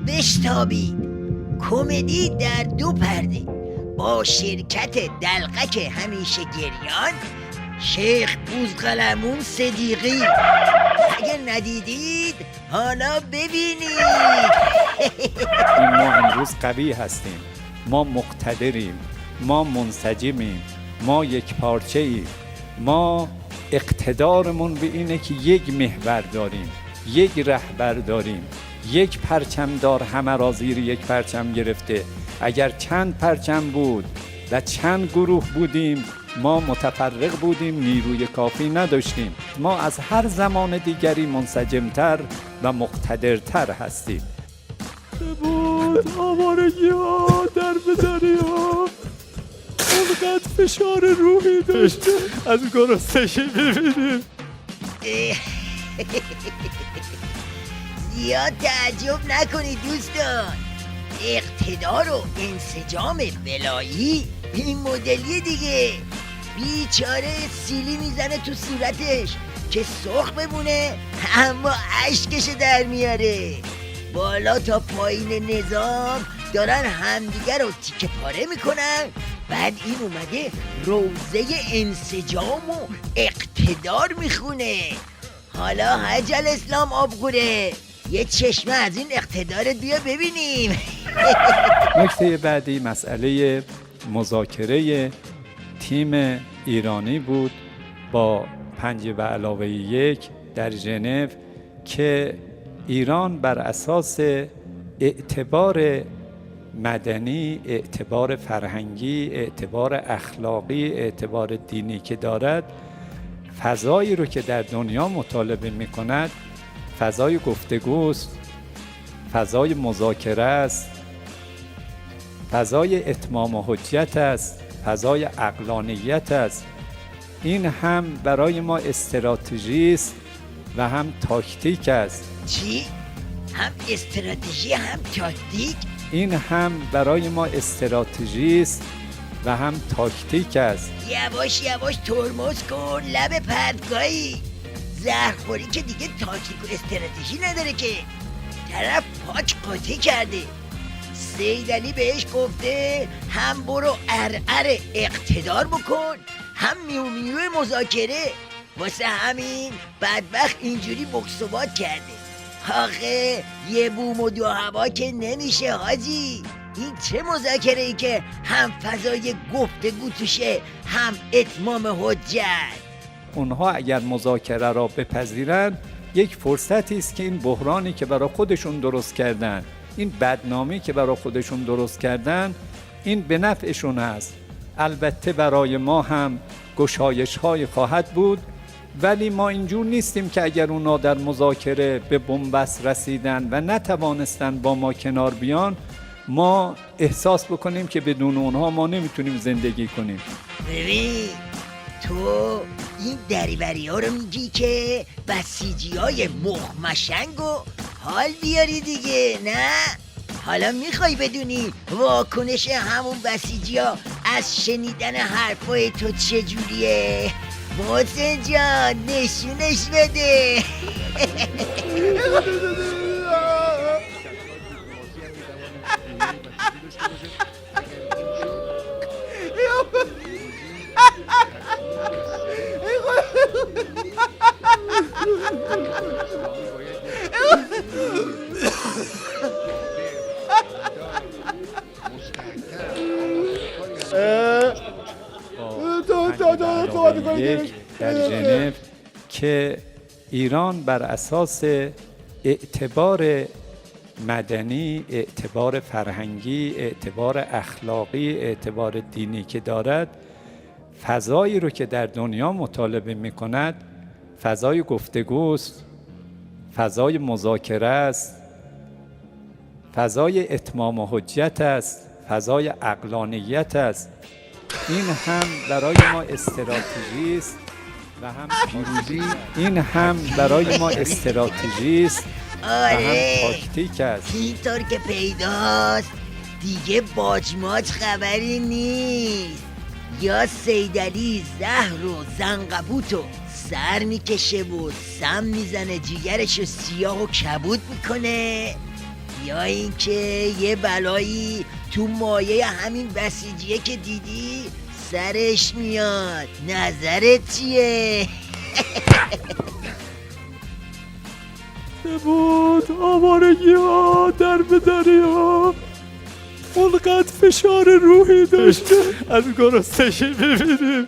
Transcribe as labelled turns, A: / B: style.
A: بشتابید کمدی در 2 پرده با شرکت دلقک همیشه گریان شیخ بوزقلمون صدیقی. اگه ندیدید حالا ببینید.
B: ما امروز قوی هستیم، ما مقتدریم، ما منسجمیم، ما یک پارچه ایم. ما اقتدارمون به اینه که یک محور داریم، یک رهبر داریم، یک پرچمدار همه را زیر یک پرچم گرفته. اگر چند پرچم بود و چند گروه بودیم ما متفرق بودیم، نیروی کافی نداشتیم. ما از هر زمان دیگری منسجمتر و مقتدرتر هستیم.
C: بود آوارگی ها در دریا اونقدر فشار روحی داشته از گرسنگی ببینیم.
A: زیاد تعجب نکنید دوستان، اقتدار و انسجام ولایی این مدلی دیگه. بیچاره سیلی میزنه تو صورتش که سرخ بمونه اما اشکش در میاره. بالا تا پایین نظام دارن همدیگر رو تیکه پاره میکنن. بعد این اومده روزه انسجام و اقتدار میخونه. حالا حج الاسلام آبگوره، یه چشمه از این اقتدارت بیا ببینیم.
B: نکته بعدی مسئله مذاکره تیم ایرانی بود با 5+1 در ژنو که ایران بر اساس اعتبار مدنی، اعتبار فرهنگی، اعتبار اخلاقی، اعتبار دینی که دارد، فضایی رو که در دنیا مطالبه می کند فضای گفتگوست، فضای مذاکره است، فضای اتمام و حجت است، فضای عقلانیت است. این هم برای ما استراتژی است و هم تاکتیک است.
A: چی؟ هم استراتژی هم تاکتیک؟
B: این هم برای ما استراتژی است و هم تاکتیک است.
A: یواش یواش ترمز کن لب پرتگاهی. زهرخوری که دیگه تاکتیک و استراتژی نداره که، طرف پاک قاطی کرده. سید علی بهش گفته هم برو ارعر اقتدار بکن هم میو مذاکره. واسه همین بدبخت اینجوری بکس و باد کرده. آخه یه بوم و 2 هوا که نمیشه حاجی. این چه مذاکره ای که هم فضای گفتگو توشه هم اتمام حجت.
B: اونها اگر مذاکره را بپذیرند یک فرصتی است که این بحرانی که برای خودشون درست کردن، این بدنامی که برای خودشون درست کردن، این به نفعشون است. البته برای ما هم گشایش های خواهد بود، ولی ما اینجور نیستیم که اگر اونا در مذاکره به بنبست رسیدن و نتوانستن با ما کنار بیان ما احساس بکنیم که بدون اونها ما نمیتونیم زندگی کنیم.
A: ببین تو این دریوری ها رو میگی که بسیجی های مخمشنگ و حال بیاری دیگه، نه؟ حالا میخوای بدونی واکنش همون بسیجی ها از شنیدن حرفای تو چجوریه؟ محسن جان نشونش بده.
B: در ژنو که ایران بر اساس اعتبار مدنی، اعتبار فرهنگی، اعتبار اخلاقی، اعتبار دینی که دارد، فضایی رو که در دنیا مطالبه می کند فضای گفتگوست، فضای مذاکره است، فضای اتمام و حجت است، فضای عقلانیت است. این هم برای ما استراتژی است و هم پیروزی. این هم برای ما استراتژی است و هم تاکتیک است.
A: اینطور که پیداست دیگه باجماج خبری نیست. یا سید علی زهر و زنقبوت و سر میکشه و سم میزنه جیگرشو سیاه و کبود میکنه، یا اینکه یه بلایی تو مایه همین بسیجیه که دیدی سرش میاد؟ نظرت چیه؟
C: بود آوارگی ها در به دریا، اونقدر فشار روحی داشته از گرسنگی ببینیم